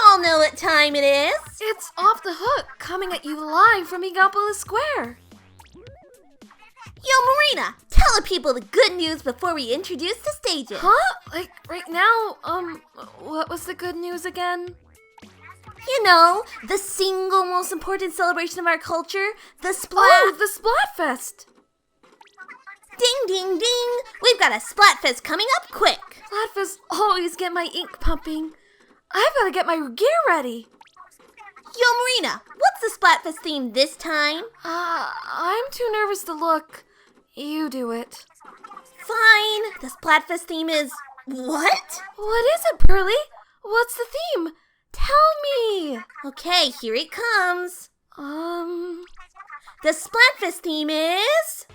all know what time it is. It's Off the Hook, coming at you live from Megapolis Square. Yo, Marina, tell the people the good news before we introduce the stages. Huh? Like, right now, what was the good news again? You know, the single most important celebration of our culture, the Oh, the Splatfest! Ding, ding, ding! We've got a Splatfest coming up quick. Splatfests always get my ink pumping. I've got to get my gear ready. Yo, Marina, what's the Splatfest theme this time? I'm too nervous to look. You do it. Fine. The Splatfest theme is... what? What is it, Pearly? What's the theme? Tell me! Okay, here it comes. The Splatfest theme is...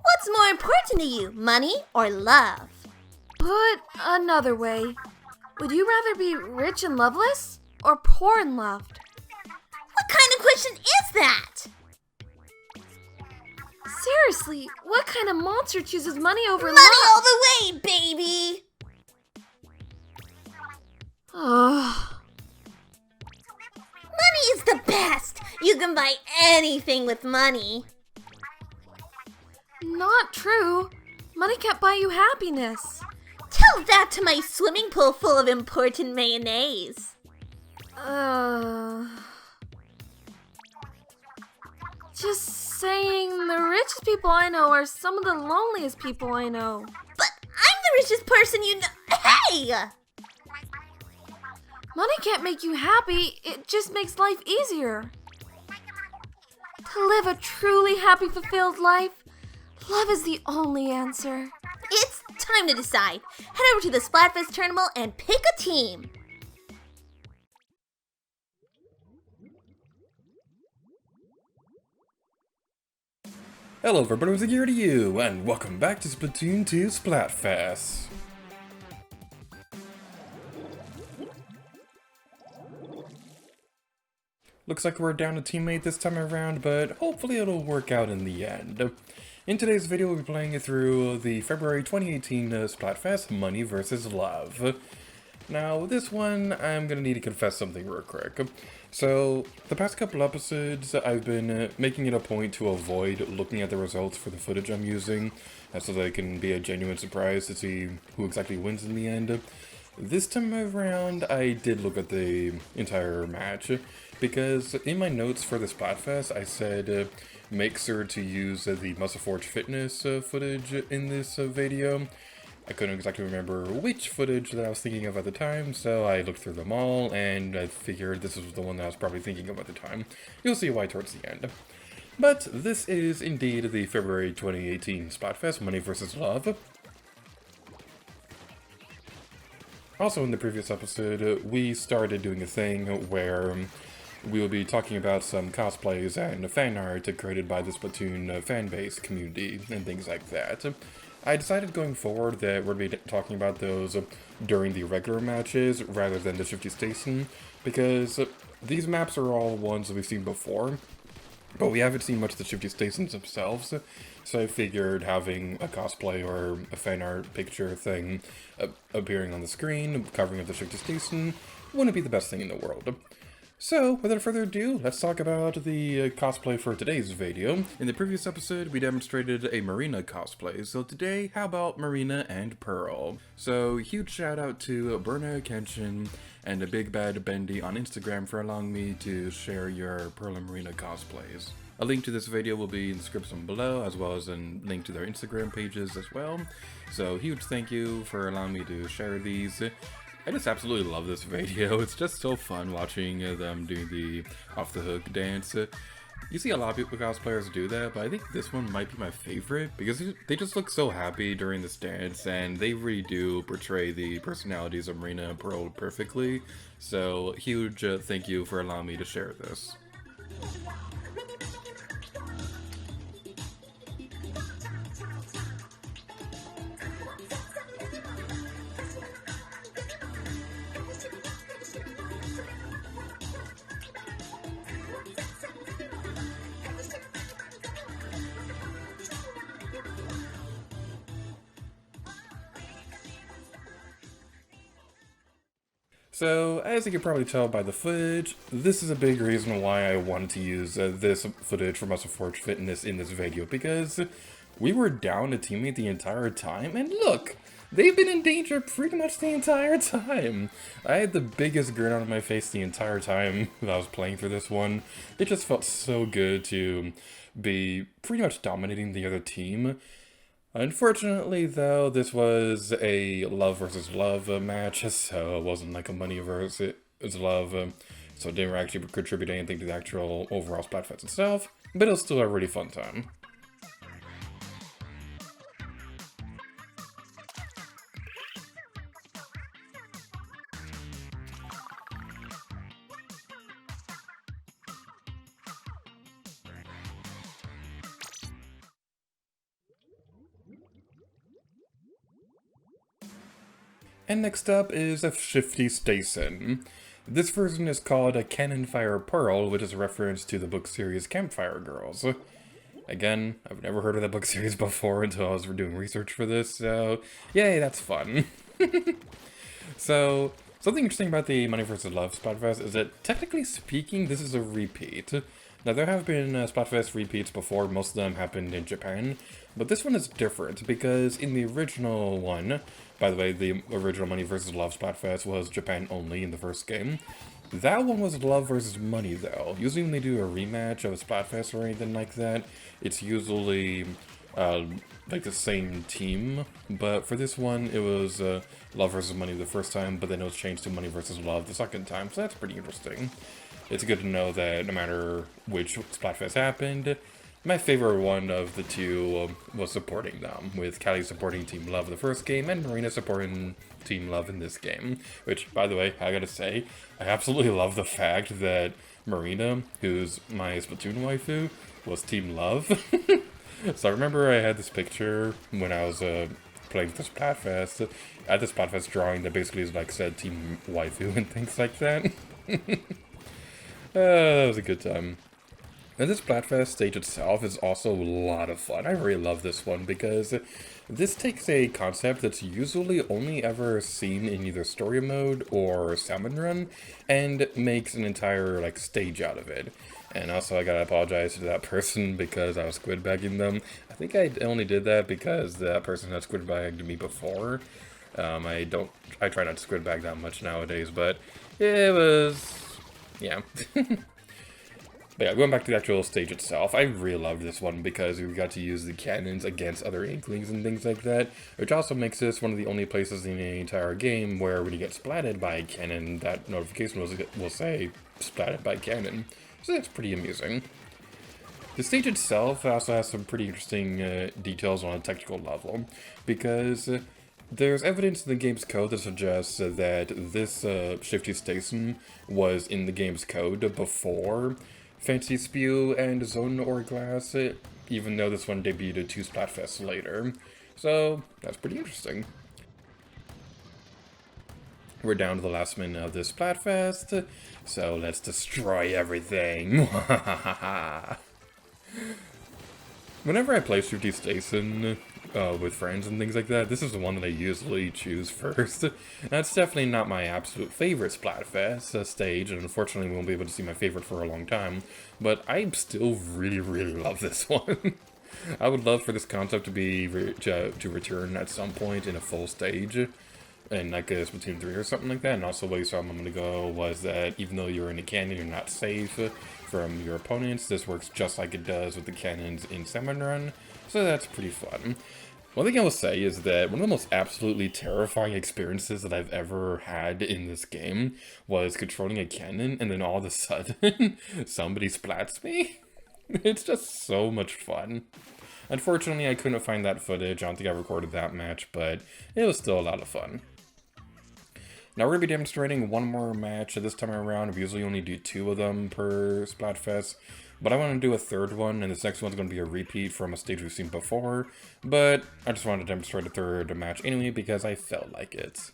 what's more important to you, money or love? Put another way, would you rather be rich and loveless or poor and loved? What kind of question is that? Seriously, what kind of monster chooses money over love? Money all the way, baby! Money is the best! You can buy anything with money. Not true. Money can't buy you happiness. Tell that to my swimming pool full of important mayonnaise. Just saying, the richest people I know are some of the loneliest people I know. But I'm the richest person you know. Hey! Money can't make you happy, it just makes life easier. To live a truly happy, fulfilled life, love is the only answer. It's time to decide. Head over to the Splatfest Tournament and pick a team. Hello everybody, it's a year to you, and welcome back to Splatoon 2 Splatfests. Looks like we're down a teammate this time around, but hopefully it'll work out in the end. In today's video, we'll be playing through the February 2018 Splatfest Money vs. Love. Now, this one, I'm gonna need to confess something real quick. So, the past couple episodes, I've been making it a point to avoid looking at the results for the footage I'm using, so that it can be a genuine surprise to see who exactly wins in the end. This time around, I did look at the entire match, because in my notes for the Splatfest, I said make sure to use the Muscle Forge Fitness footage in this video. I couldn't exactly remember which footage that I was thinking of at the time, so I looked through them all, and I figured this was the one that I was probably thinking of at the time. You'll see why towards the end. But this is indeed the February 2018 Splatfest Money vs. Love. Also in the previous episode, we started doing a thing where we will be talking about some cosplays and fan art created by the Splatoon fanbase community and things like that. I decided going forward that we're going to be talking about those during the regular matches rather than the Shifty Station, because these maps are all ones that we've seen before, but we haven't seen much of the Shifty Stations themselves, so I figured having a cosplay or a fan art picture thing appearing on the screen, covering up the Shifty Station, wouldn't be the best thing in the world. So, without further ado, let's talk about the cosplay for today's video. In the previous episode, we demonstrated a Marina cosplay, so today, how about Marina and Pearl? So, huge shout out to Berna Kenshin and a Big Bad Bendy on Instagram for allowing me to share your Pearl and Marina cosplays. A link to this video will be in the description below, as well as a link to their Instagram pages as well. So, huge thank you for allowing me to share these. I just absolutely love this video. It's just so fun watching them doing the off the hook dance. You see a lot of people cosplayers do that, but I think this one might be my favorite because they just look so happy during this dance, and they really do portray the personalities of Marina and Pearl perfectly. So huge thank you for allowing me to share this. So, as you can probably tell by the footage, this is a big reason why I wanted to use this footage from Muscle Forge Fitness in this video, because we were down a teammate the entire time, and look! They've been in danger pretty much the entire time. I had the biggest grin on my face the entire time that I was playing for this one. It just felt so good to be pretty much dominating the other team. Unfortunately, though, this was a love versus love match, so it wasn't like a money versus love, so it didn't actually contribute anything to the actual overall Splatfest itself, but it was still a really fun time. And next up is a Shifty Station. This version is called a Cannon Fire Pearl, which is a reference to the book series Campfire Girls. Again, I've never heard of that book series before until I was doing research for this, so yay, that's fun. So, something interesting about the Money vs. Love Splatfest is that, technically speaking, this is a repeat. Now, there have been Splatfest repeats before, most of them happened in Japan, but this one is different, because in the original one, by the way, the original Money vs. Love Splatfest was Japan only in the first game. That one was Love vs. Money, though. Usually when they do a rematch of a Splatfest or anything like that, it's usually like the same team. But for this one, it was Love vs. Money the first time, but then it was changed to Money vs. Love the second time, so that's pretty interesting. It's good to know that no matter which Splatfest happened, my favorite one of the two was supporting them, with Callie supporting Team Love the first game, and Marina supporting Team Love in this game. Which, by the way, I gotta say, I absolutely love the fact that Marina, who's my Splatoon waifu, was Team Love. So I remember I had this picture when I was playing the Splatfest. I had this Splatfest drawing that basically is like said Team Waifu and things like that. That was a good time. And this Splatfest stage itself is also a lot of fun. I really love this one because this takes a concept that's usually only ever seen in either story mode or salmon run and makes an entire like stage out of it. And also I gotta apologize to that person because I was squid bagging them. I think I only did that because that person had squid bagged me before. I try not to squid bag that much nowadays, but it was, yeah. But yeah, going back to the actual stage itself, I really loved this one because we got to use the cannons against other Inklings and things like that, which also makes this one of the only places in the entire game where when you get splatted by a cannon, that notification will say, splatted by cannon. So that's pretty amusing. The stage itself also has some pretty interesting details on a technical level, because there's evidence in the game's code that suggests that this Shifty Station was in the game's code before Fancy Spew and Zone Hourglass, even though this one debuted 2 Splatfests later. So, that's pretty interesting. We're down to the last minute of this Splatfest, so let's destroy everything. Whenever I play Shifty Station with friends and things like that, this is the one that I usually choose first. That's definitely not my absolute favorite Splatfest stage, and unfortunately we won't be able to see my favorite for a long time, but I still really, really love this one. I would love for this concept to be to return at some point in a full stage, in like a Splatoon 3 or something like that. And also what you saw a moment ago was that even though you're in a cannon, you're not safe from your opponents. This works just like it does with the cannons in Salmon Run, so that's pretty fun. One thing I will say is that one of the most absolutely terrifying experiences that I've ever had in this game was controlling a cannon and then all of a sudden somebody splats me. It's just so much fun. Unfortunately, I couldn't find that footage. I don't think I recorded that match, but it was still a lot of fun. Now we're going to be demonstrating one more match this time around. We usually only do 2 of them per Splatfest, but I want to do a third one, and this next one's going to be a repeat from a stage we've seen before, but I just wanted to demonstrate a third match anyway because I felt like it.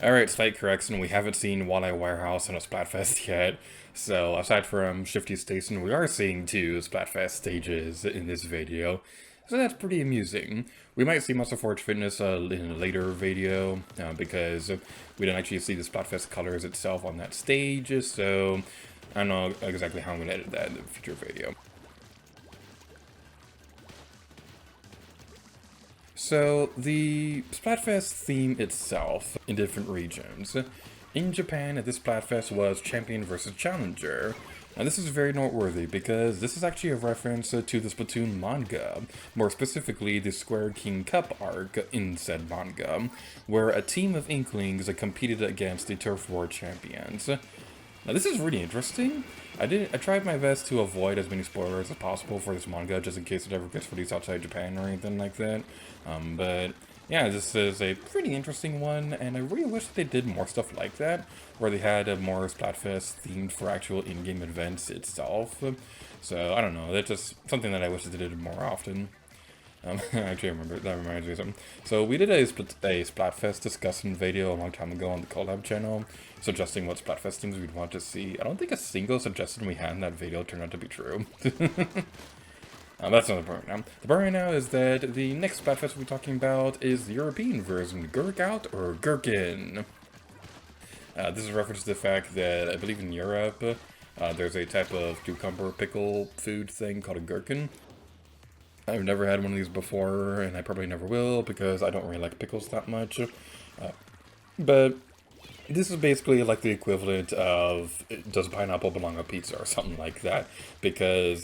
Alright, slight correction, we haven't seen Walleye Warehouse on a Splatfest yet. So, aside from Shifty Station, we are seeing 2 Splatfest stages in this video. So that's pretty amusing. We might see Muscle Forge Fitness in a later video, because we didn't actually see the Splatfest colors itself on that stage, so I don't know exactly how I'm going to edit that in the future video. So, the Splatfest theme itself in different regions. In Japan, this Splatfest was Champion versus Challenger. Now this is very noteworthy because this is actually a reference to the Splatoon manga, more specifically the Square King Cup arc in said manga, where a team of Inklings competed against the Turf War champions. Now this is really interesting. I tried my best to avoid as many spoilers as possible for this manga, just in case it ever gets released outside Japan or anything like that. But yeah, this is a pretty interesting one, and I really wish they did more stuff like that, where they had a more Splatfest themed for actual in-game events itself. So I don't know, that's just something that I wish they did more often. Actually, I remember, that reminds me of something. So we did a Splatfest discussion video a long time ago on the collab channel, suggesting what Splatfest themes we'd want to see. I don't think a single suggestion we had in that video turned out to be true. That's not the point now. The point right now is that the next Splatfest we'll be talking about is the European version, Gurk Out or Gherkin. This is a reference to the fact that I believe in Europe, there's a type of cucumber pickle food thing called a gherkin. I've never had one of these before, and I probably never will, because I don't really like pickles that much. But this is basically like the equivalent of, does pineapple belong on pizza, or something like that, because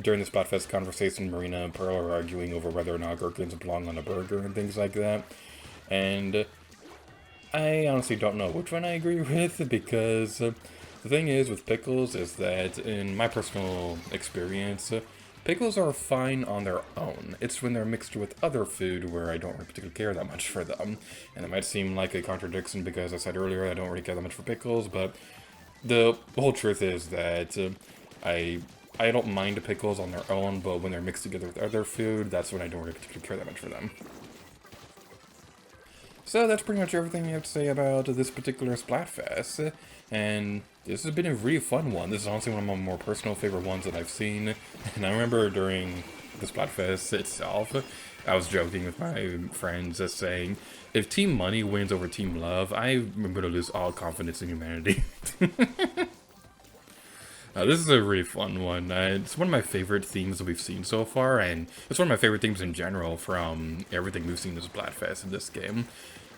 during the Splatfest conversation, Marina and Pearl are arguing over whether or not gherkins belong on a burger and things like that. And I honestly don't know which one I agree with, because the thing is with pickles is that, in my personal experience, pickles are fine on their own. It's when they're mixed with other food where I don't really particularly care that much for them. And it might seem like a contradiction because I said earlier I don't really care that much for pickles, but the whole truth is that I don't mind pickles on their own, but when they're mixed together with other food, that's when I don't really particularly care that much for them. So that's pretty much everything I have to say about this particular Splatfest, and this has been a really fun one. This is honestly one of my more personal favorite ones that I've seen, and I remember during the Splatfest itself, I was joking with my friends saying, if Team Money wins over Team Love, I'm going to lose all confidence in humanity. This is a really fun one. It's one of my favorite themes that we've seen so far, and it's one of my favorite themes in general from everything we've seen this Splatfest in this game.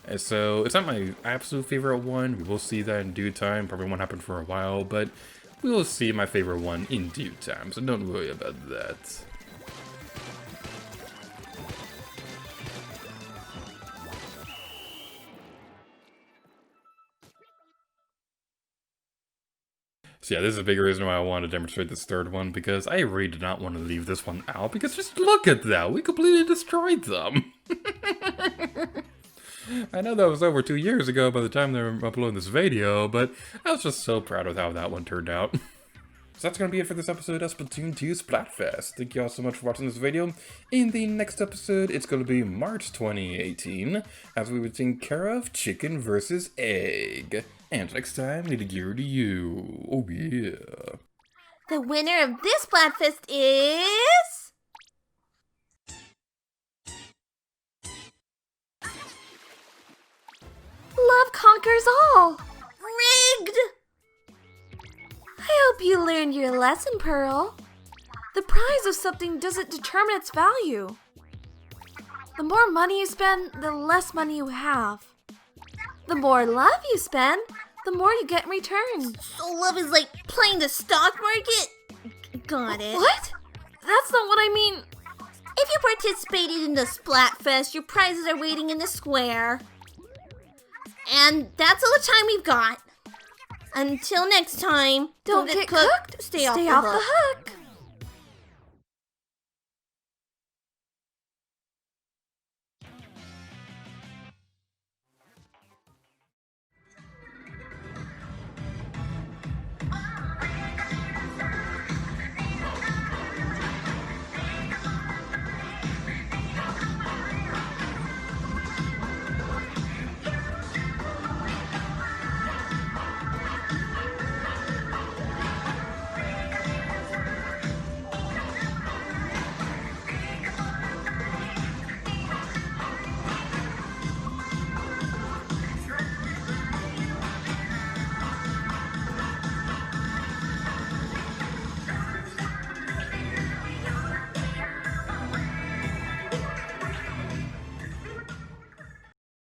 And so, it's not my absolute favorite one. We will see that in due time. Probably won't happen for a while, but we will see my favorite one in due time, so don't worry about that. So yeah, this is a big reason why I wanted to demonstrate this third one, because I really did not want to leave this one out, because just look at that! We completely destroyed them! I know that was over 2 years ago by the time they were uploading this video, but I was just so proud of how that one turned out. So that's going to be it for this episode of Splatoon 2 Splatfest. Thank you all so much for watching this video. In the next episode, it's going to be March 2018, as we would take care of Chicken vs. Egg. And next time, leave the gear to you. Oh yeah. The winner of this Splatfest is... Love conquers all! Rigged! I hope you learned your lesson, Pearl. The prize of something doesn't determine its value. The more money you spend, the less money you have. The more love you spend, the more you get in return. So love is like playing the stock market? Got it. What? That's not what I mean. If you participated in the Splatfest, your prizes are waiting in the square. And that's all the time we've got. Until next time, Don't get cooked, stay off the hook.